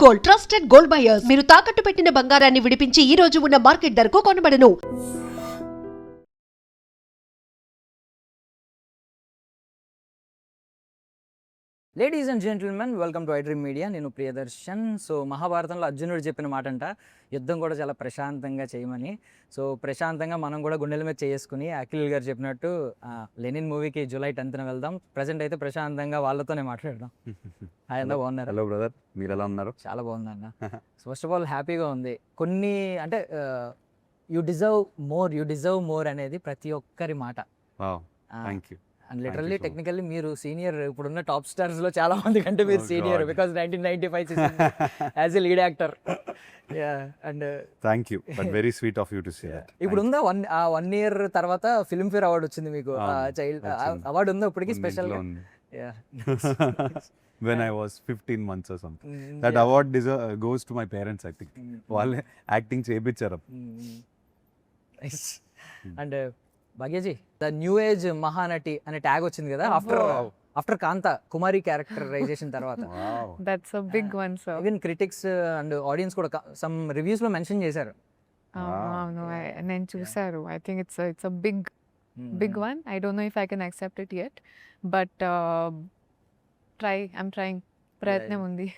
Gold, trusted gold buyers. మీరు తాకట్టు పెట్టిన బంగారాన్ని విడిపించి ఈ రోజు ఉన్న మార్కెట్ ధరకు కొనబడను. Ladies and gentlemen, welcome to iDream media. నేను ప్రియదర్శన్. సో మహాభారతంలో అర్జునుడు చెప్పిన మాట అంట, యుద్ధం కూడా చాలా ప్రశాంతంగా చేయమని. సో ప్రశాంతంగా మనం కూడా గుండెల మీద చేసుకుని అఖిల్ గారు చెప్పినట్టు లెనిన్ మూవీకి జూలై 10th వెళ్దాం. ప్రజెంట్ అయితే ప్రశాంతంగా వాళ్ళతోనే మాట్లాడదాం. ఆయన బాగున్నారు? హలో బ్రదర్, మీరు ఎలా ఉన్నారు? చాలా బాగుందన్న. ఫస్ట్ ఆఫ్ ఆల్ హ్యాపీగా ఉంది. కొన్ని అంటే యూ డిజర్వ్ మోర్ అనేది ప్రతి ఒక్కరి మాట. Thank you. And literally technically మీరు సీనియర్, ఇప్పుడున్న టాప్ స్టార్స్ లో చాలా మంది కంటే మీరు senior, because 1995 as a lead actor. And thank you, but very sweet of you to say that. ఇప్పుడు ఉందా 1 year తర్వాత ఫిల్మ్ ఫేర్ అవార్డు వచ్చింది మీకు, చైల్డ్ అవార్డు ఉందా ఇప్పటికి స్పెషల్ గా? When I was 15 months or something. That award goes to my parents, I think. వాళ్ళే acting చేయించారు. And Bhagyaji, the new age Mahanati అనే ట్యాగ్ వచ్చింది కదా ఆఫ్టర్ కాంతా కుమారి క్యారెక్టరైజేషన్ తర్వాత. That's a big one, sir. Even critics and audience కూడా some reviews లో mention చేశారు. అవును, నేను చూసారు. I think it's a big one. I don't know if I can accept it yet, but I'm trying. ప్రయత్నం ఉంది.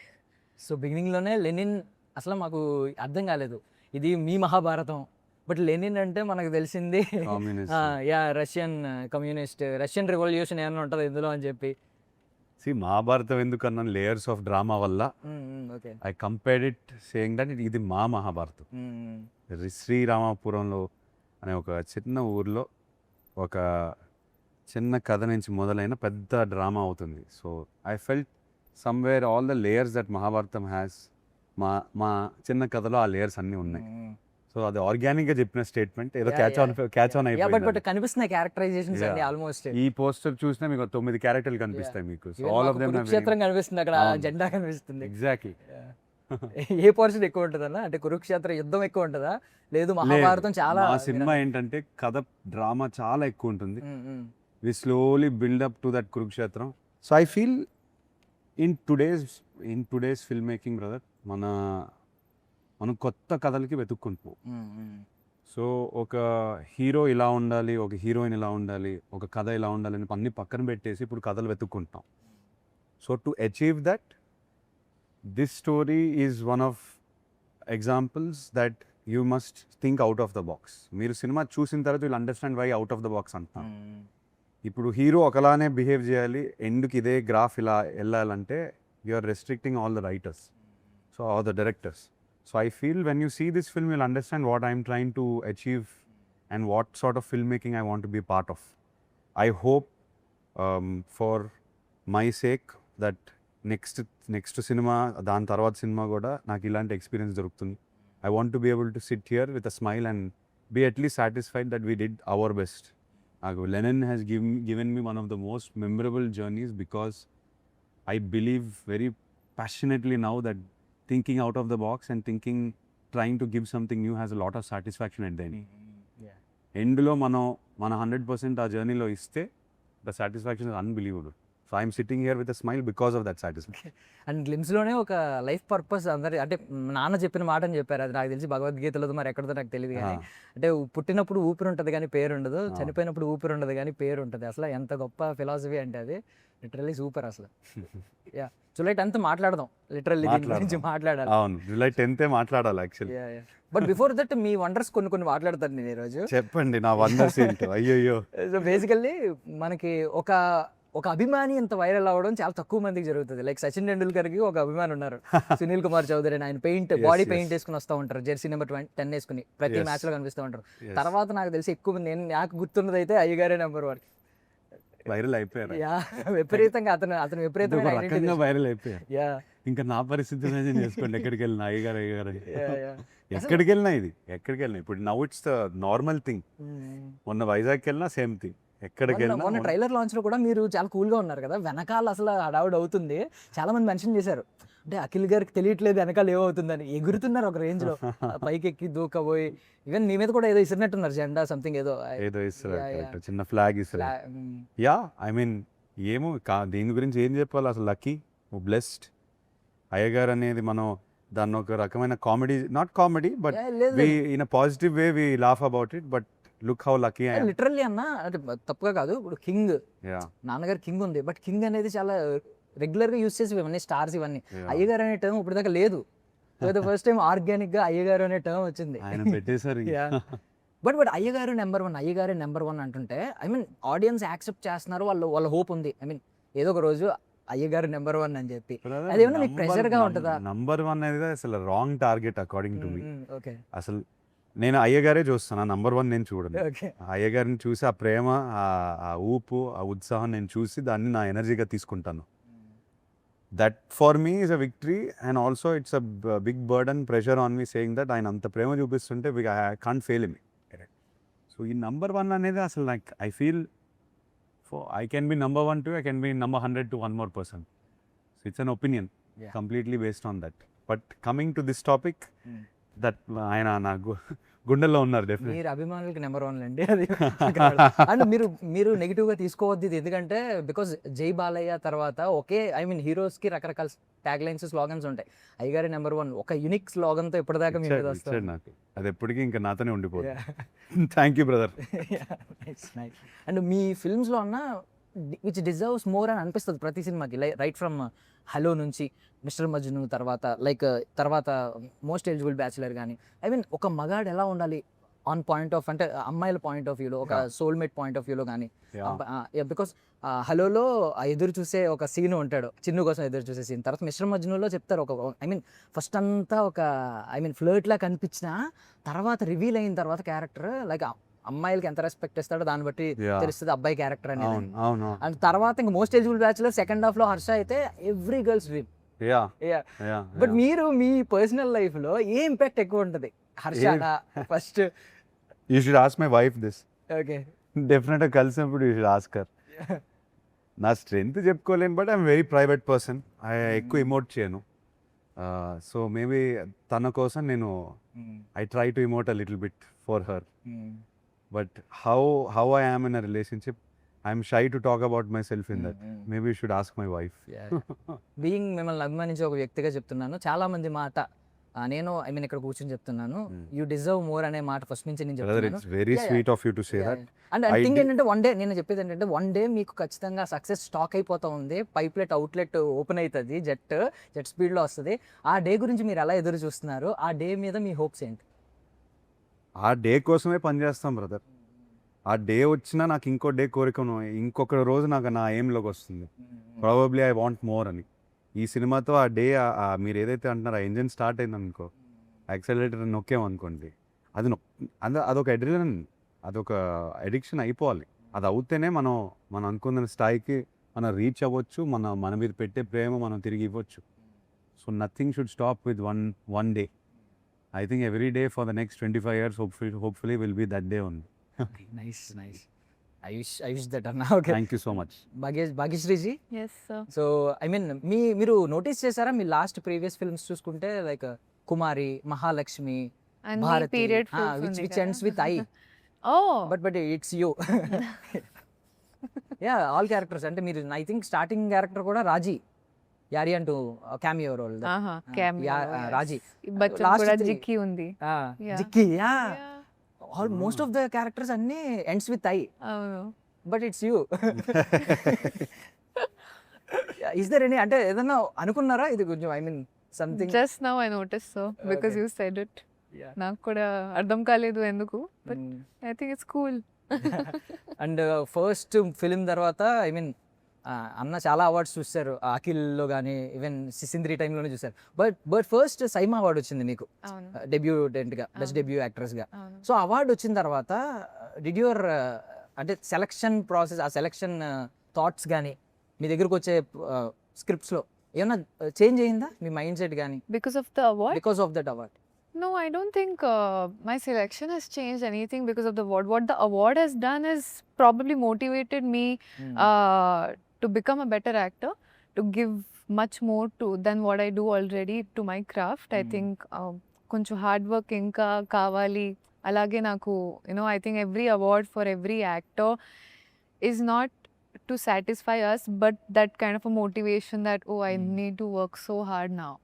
So beginning లోనే Lenin అసలు మాకు అర్థం కాలేదు, ఇది మీ మహాభారతం. బట్ లెనిన్ అంటే మనకు తెలిసింది రష్యన్ కమ్యూనిస్ట్, రష్యన్ రివల్యూషన్ ఏమైనా ఉంటుంది ఇందులో అని చెప్పి. మహాభారతం ఎందుకన్నా లేయర్స్ ఆఫ్ డ్రామా వల్ల I compared it saying that ఇది మా మహాభారతం. శ్రీరామపురంలో అనే ఒక చిన్న ఊర్లో ఒక చిన్న కథ నుంచి మొదలైన పెద్ద డ్రామా అవుతుంది. So I felt somewhere all the layers that Mahabharatam has. మా చిన్న కథలో ఆ లేయర్స్ అన్నీ ఉన్నాయి. సో అది ఆర్గానిక్ గా చెప్పిన స్టేట్మెంట్, ఏదో క్యాచ్ ఆన్ అయిపోయింది. కనిపిస్తున్నాయి క్యారెక్టరైజేషన్స్ అన్ని ఆల్మోస్ట్. ఈ పోస్టర్ చూసినా మీకు 9 క్యారెక్టర్లు కనిపిస్తాయి మీకు. సో ఆల్ ఆఫ్ దెమ్ కురుక్షేత్రం కనిపిస్తుంది, అక్కడ జెండా కనిపిస్తుంది. ఎగ్జాక్ట్లీ. ఏ పోర్షన్ ఎక్కువ ఉంటుందన్న? అంటే కురుక్షేత్ర యుద్ధం ఎక్కువ ఉంటుందా? లేదు మహాభారతం చాలా. ఆ సినిమా ఏంటంటే కథ డ్రామా చాలా ఎక్కువ ఉంటుంది. We slowly build up to that Kurukshetra. So I feel in today's film making brother, మనం కొత్త కథలకి వెతుక్కుంటూ. సో ఒక హీరో ఇలా ఉండాలి, ఒక హీరోయిన్ ఇలా ఉండాలి, ఒక కథ ఇలా ఉండాలి అని అన్ని పక్కన పెట్టేసి ఇప్పుడు కథలు వెతుక్కుంటాం. So to achieve that, this story is one of examples that you must think out of the box. మీరు సినిమా చూసిన తర్వాత will understand why out of the box అంటున్నాను. ఇప్పుడు హీరో ఒకలానే బిహేవ్ చేయాలి, ఎండ్కి ఇదే గ్రాఫ్ ఇలా వెళ్ళాలంటే you are restricting all the writers, so all the directors. So I feel when you see this film, you'll understand what I'm trying to achieve and what sort of filmmaking I want to be part of. I hope for my sake that next cinema, dan tarvat cinema kuda నాకు ఇలాంటి experience దొరుకుతుంది. I want to be able to sit here with a smile and be at least satisfied that we did our best. Lenin has given me one of the most memorable journeys because I believe very passionately now that thinking out of the box and trying to give something new has a lot of satisfaction at the end. ఎండ్లో మన 100% ఆ జర్నీలో ఇస్తే the satisfaction is unbelievable. So I'm sitting here with a smile because of that satisfaction. And గ్లిమ్స్లోనే ఒక life purpose అందరి, అంటే నాన్న చెప్పిన మాట అని చెప్పారు, అది నాకు తెలిసి భగవద్గీతలో మరి ఎక్కడదో నాకు తెలియదు. కానీ అంటే పుట్టినప్పుడు ఊపిరి ఉంటుంది కానీ పేరు ఉండదు, చనిపోయినప్పుడు ఊపిరి ఉండదు కానీ పేరు ఉంటుంది. అసలు ఎంత గొప్ప ఫిలాసఫీ అంటే అది లిటరల్లీ సూపర్ అసలు. జూలై 10th మాట్లాడదాం, లిటరల్లీ దీని గురించి మాట్లాడాలి. అవును, జూలై 10th మాట్లాడాలి actually. But before that me wonders కొన్ని మాట్లాడతాను నేను ఈరోజు. చెప్పండి నా వండర్స్ ఏంటో. అయ్యో. సో బేసికల్లీ మనకి ఒక అభిమాని ఇంత వైరల్ అవ్వడం చాలా తక్కువ మందికి జరుగుతుంది. లైక్ సచిన్ టెండూల్కర్కి ఒక అభిమాని ఉన్నారు, సునీల్ కుమార్ చౌదరి అని. ఆయన బాడీ పెయింట్ వేసుకుని వస్తూ ఉంటారు, జెర్సీ నెంబర్ 10 వేసుకుని ప్రతి మ్యాచ్ లో కనిపిస్తూ ఉంటారు. తర్వాత నాకు తెలిసి ఎక్కువ మంది, నాకు గుర్తున్నది అయితే అయ్యగారే నెంబర్ 1 వైరల్ అయిపోయారు. విపరీతంగా అతను విపరీతంగా వైరల్ అయిపోయారు. ఇంకా నా పరిస్థితి చేసుకోండి, ఎక్కడికి వెళ్ళినా అయ్యగారు ఎక్కడికి వెళ్ళినా ఇప్పుడు now it's the normal thing. మొన్న వైజాగ్ వెళ్ళినా సేమ్ థింగ్, ఎక్కడికి వెళ్ళినా. మొన్న ట్రైలర్ లాంచ్ లో కూడా మీరు చాలా కూల్ గా ఉన్నారు కదా, వెనకాల అసలు హడావుడి అవుతుంది. చాలా మంది మెన్షన్ చేశారు, అంటే అఖిల్ గారికి తెలియట్లేదు వెనకాల ఏమవుతుందని. ఎగురుతున్నారు ఒక రేంజ్ లో, పైకి ఎక్కి దూకపోయి. ఈవెన్ మీ మీద కూడా ఏదో ఇసిరినట్టున్నారు, జెండా సంథింగ్ ఏదో ఇస్తారు, చిన్న ఫ్లాగ్ ఇస్తారు. యా, ఐ మీన్ ఏమో దీని గురించి ఏం చెప్పాలి అసలు. Lucky, blessed. అయ్యగారు అనేది మనం దాన్ని ఒక రకమైన కామెడీ, నాట్ కామెడీ బట్ లేదు we in a positive way we laugh about it. But look how lucky I am. Literally అన్న, అంటే తప్పుగా కాదు, ఇప్పుడు కింగ్ యా నాన్నగారు కింగ్ ఉంది, బట్ కింగ్ అనేది చాలా రెగ్యులర్ గా యూస్ చేసి ఇవన్నీ స్టార్స్ ఇవన్నీ. Yeah. అయ్యగారు అనే టర్మ్ ఇప్పుడు దాకా లేదు. ఫస్ట్ టైం ఆర్గానిక్ గా అయ్యగారు అనే టర్మ్ వచ్చింది. ఆయన పెట్టేశారు. బట్ అయ్యగారు నెంబర్ 1, అయ్యగారే నెంబర్ 1 అంటుంటే ఐ మీన్ ఆడియన్స్ యాక్సెప్ట్ చేస్తున్నారు, వాళ్ళ హోప్ ఉంది. ఐ మీన్ ఏదో ఒక రోజు అయ్యగారు నెంబర్ 1 అని చెప్పి. అదేమన్నా మీకు ప్రెషర్ గా ఉంటుందా? నంబర్ 1 అనేది అసలు wrong target according to me. Okay అసలు నేను అయ్యగారే చూస్తాను, నంబర్ 1 నేను చూడను. ఓకే అయ్యగారిని చూసి ఆ ప్రేమ, ఆ ఊపు, ఆ ఉత్సాహం నేను చూసి దాన్ని నా ఎనర్జీగా తీసుకుంటాను. That for me is a victory. And also it's a big burden, pressure on me saying that ఆయన అంత ప్రేమ చూపిస్తుంటే I can't fail me. So ఈ నంబర్ 1 అనేది అసలు like I feel I can be number 1 too, I can be number 100 to one more person. So it's an opinion, Yeah. completely based on that. But coming to this topic, Mm. that ఆయన నా గుండెల్లో ఉన్నారు definite. మీరు అభిమానులకి number 1 అండి అది. And మీరు negative గా తీసుకోవద్దు ఇది, ఎందుకంటే బికాస్ జై బాలయ్య తర్వాత ఒకే ఐ మీన్ హీరోస్ కి రకరకాల ట్యాగ్ లైన్స్, స్లోగన్స్ ఉంటాయి. అయ్యగారి నెంబర్ 1 ఒక యునిక్ స్లోగన్ తో ఇప్పటిదాకా మీరు ఇచ్చాడు నాకు, అది ఎప్పటికీ ఇంకా నాతోనే ఉండిపోతుంది. Thank you brother. And me films లో ఉన్న విచ్ డిజర్వ్స్ మోర్ అని అనిపిస్తుంది ప్రతి సినిమాకి, రైట్ ఫ్రమ్ హలో నుంచి మిస్టర్ మజ్ను తర్వాత మోస్ట్ ఎలిజిబుల్ బ్యాచులర్ కానీ, ఐ మీన్ ఒక మగాడు ఎలా ఉండాలి ఆన్ పాయింట్ ఆఫ్, అంటే అమ్మాయిల పాయింట్ ఆఫ్ వ్యూలో, ఒక సోల్మేట్ పాయింట్ ఆఫ్ వ్యూలో కానీ. బికాస్ హలోలో ఎదురు చూసే ఒక సీన్ ఉంటాడు, చిన్ను కోసం ఎదురు చూసే సీన్. తర్వాత మిస్టర్ మజ్నులో చెప్తారు ఒక ఐ మీన్ ఫస్ట్ అంతా ఒక ఐ మీన్ ఫ్లర్ట్ లా కనిపించిన తర్వాత రివీల్ అయిన తర్వాత క్యారెక్టర్ లైక్ అమ్మాయిలకి ఎంత రెస్పెక్ట్ ఇస్తాడో దాన్ని బట్టి తెలుస్తుంది అబ్బాయి క్యారెక్టర్ అనేది. అండ్ తర్వాత ఇంకా most eligible bachelor second half లో హర్ష అయితే ఎవ్రీ గర్ల్స్ డ్రీమ్. బట్ మీరు మీ పర్సనల్ లైఫ్ లో ఏ ఇంపాక్ట్ ఎక్కువ ఉంటది, హర్షనా first? You should ask my wife this. Okay డెఫినెట్గా కలిసినప్పుడు యూ షుడ్ ఆస్క్ హర్. నా స్ట్రెంగ్త్ చెప్పుకోలేను, but I'm very private person. ఎక్కువ ఇమోట్ చేయను. సో మేబీ తన కోసం నేను I try to emote a little bit for her. But how I am in a relationship, I'm shy to talk about myself in that. Maybe you should ask my wife. Being మిమ్మల్ని అభిమానించే ఒక వ్యక్తిగా చెప్తున్నాను, చాలా మంది మాట నేను I mean ఇక్కడ కూర్చొని చెప్తున్నాను, యూ డిజర్వ్ మోర్ అనే మాట ఫస్ట్ నుంచి నేను Brother, చెప్తున్నాను. it's very sweet of you to say that. And thing ఏంటంటే వన్ డే నేను చెప్పేది ఏంటంటే వన్ డే మీకు ఖచ్చితంగా సక్సెస్ స్టాక్ అయిపోతా ఉంది, పైప్లెట్ అవుట్లెట్ ఓపెన్ అవుతుంది, జెట్ స్పీడ్లో వస్తుంది. ఆ డే గురించి మీరు ఎలా ఎదురు చూస్తున్నారు? ఆ డే మీద మీ హోప్స్ ఏంటి? ఆ డే కోసమే పనిచేస్తాం బ్రదర్. ఆ డే వచ్చినా నాకు ఇంకో డే కోరికను, ఇంకొక రోజు నాకు నా ఎయిమ్లోకి వస్తుంది. ప్రాబబ్లీ ఐ వాంట్ మోర్ అని. ఈ సినిమాతో ఆ డే మీరు ఏదైతే అంటున్నారో ఆ ఇంజిన్ స్టార్ట్ అయింది అనుకో, యాక్సలరేటర్ నొక్కేమనుకోండి, అదొక అడ్రినలిన్, అదొక అడిక్షన్ అయిపోవాలి. అది అవుతేనే మనం అనుకున్న స్థాయికి మనం రీచ్ అవ్వచ్చు, మన మీద పెట్టే ప్రేమ మనం తిరిగి ఇవ్వచ్చు. So nothing should stop with one day. I think every day for the next 25 years hopefully will be that day only. Nice. I wish that అన్న. Okay, Thank you so much. Bhagyashreeji. Yes, sir. So I mean మీరు notice చేశారా మీ last previous films చూసుకుంటే like Kumari, Mahalakshmi, And Bharathi, period films which ఉంది ends కదా. with I, Oh, but it's you. All characters అంటే మీరు I think starting character కూడా రాజీ యారి అంటూ cameo role, cameo, Raji. Bachchan Last కూడా three. జిక్కి ఉంది. Yeah. Jikki, Yeah. Most of the characters అన్ని ఎండ్స్ విత్ ఐ, అవును. But it's you. Is there any, అంటే ఏదన్నా అనుకున్నారా ఇది కొంచెం I mean something? Just now I noticed, so because Okay. you said it. నాకు కూడా అర్థం కాలేదు ఎందుకు, but I think it's cool. And first film తర్వాత ఐ మీన్ అన్న చాలా అవార్డ్స్ చూస్తారు, అఖిల్లో కానీ ఈవెన్ సింద్రి టైంలోనే చూసారు. బట్ ఫస్ట్ సైమా అవార్డు వచ్చింది మీకు అవును. డెబ్యూటెంట్గా, బెస్ట్ డెబ్యూ యాక్ట్రెస్గా. అవును. సో అవార్డు వచ్చిన తర్వాత డిడ్ యువర్ అంటే సెలక్షన్ ప్రాసెస్, ఆ సెలక్షన్ థాట్స్ కానీ మీ దగ్గరకు వచ్చే స్క్రిప్ట్స్లో ఏమన్నా చేంజ్ అయిందా మీ మైండ్ సెట్ కానీ Because of the award? Because of that award? No, I don't think my selection has changed anything because of the award. What the award has done is probably motivated me to become a better actor, to give much more than what I do already to my craft. I think కొంచెం hard work ఇంకా కావాలి. అలాగే నాకు I think every award for every actor is not to satisfy us, but that kind of a motivation that I need to work so hard now.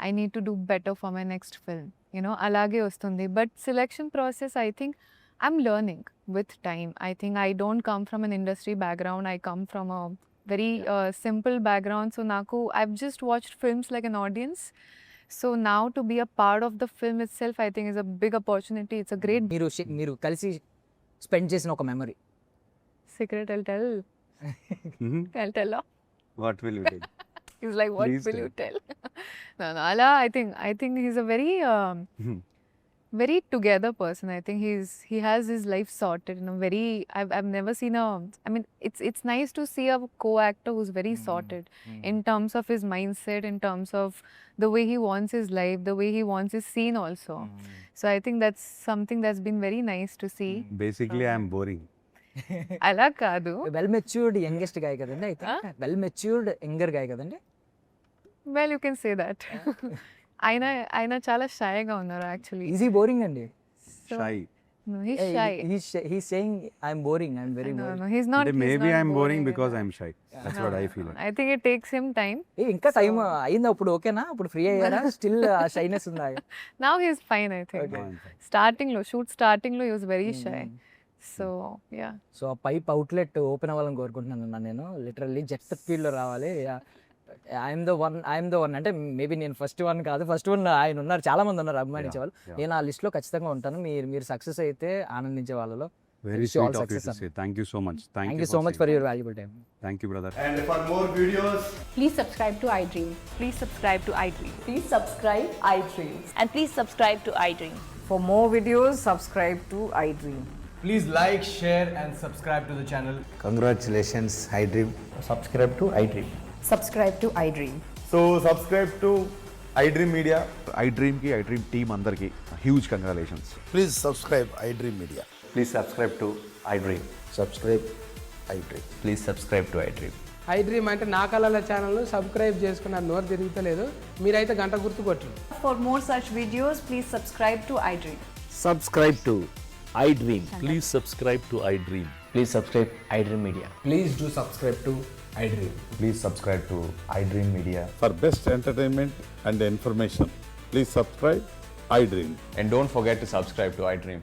I need to do better for my next film. You know, alage ostundi. But selection process, I think I'm learning with time. I think I don't come from an industry background. I come from a very simple background. So naku, I've just watched films like an audience. So now to be a part of the film itself, I think is a big opportunity. It's a great మీరు కలిసి spend చేసిన ఒక memory. secret. I'll tell. I'll tell her. What will you take? He's like, what Please will tell. you tell? No, Ala, I think he's a very very together person. I think he has his life sorted in a very. I've never seen a. I mean, it's nice to see a co-actor who's very sorted in terms of his mindset, in terms of the way he wants his life, the way he wants his scene also. So I think that's something that's been very nice to see. Basically I'm boring. Ala kadu. Well matured youngest గాయ కదండి. అయితే well matured younger గాయ కదండి. Well, you can say that. ఆయన చాలా షైగా ఉన్నారు actually. Easy boring అండి. Shy. No, he's shy. He's saying I'm boring. I'm very No, boring. no, he's not. అంటే he's maybe not I'm boring boring because at all. I'm shy. That's what I feel. I think it takes him time. ఇంకా time అయింది అప్పుడు ఓకేనా? అప్పుడు free అయ్యారా? Still shyness ఉందా? Now he's fine, I think. Shoot starting lo, he was very shy. So, yeah. So ఆ pipe outlet open అవ్వాలని కోరుకుంటున్నాను నేను. లిటరల్లీ జెట్ స్పీడ్లో రావాలి. ఐఎమ్ ద వన్ అంటే మేబీ నేను ఫస్ట్ వన్ కాదు. ఫస్ట్ వన్ ఆయన ఉన్నారు, చాలా మంది ఉన్నారు అభిమానించే వాళ్ళు. నేను ఆ లిస్ట్లో ఖచ్చితంగా ఉంటాను. మీరు సక్సెస్ అయితే ఆనందించే వాళ్ళలో. Very sweet of you to say. Thank you so much. Thank you so much for your valuable time. Thank you brother. And for more videos, Please subscribe to iDream. Please subscribe to iDream. Please subscribe iDream. And please subscribe to iDream. For more videos, subscribe to iDream. please like, share, and subscribe to the channel. Congratulations, iDream. Subscribe to iDream. Subscribe to iDream. So subscribe to iDream Media. iDream ki iDream team andarki huge congratulations. Please subscribe iDream Media. Please subscribe to iDream. Subscribe iDream. Please subscribe to iDream. iDream అంటే నా కళల channel subscribe చేసుకున్నారు. నోరు తిరుగుతలేదు. మీరైతే గంట గుర్తు కొట్టండి. For more such videos, please subscribe to iDream. Subscribe to iDream. Please subscribe to iDream. Please subscribe iDream Media. Please do subscribe to iDream. Please subscribe to iDream Media. For best entertainment and information, please subscribe iDream. And don't forget to subscribe to iDream.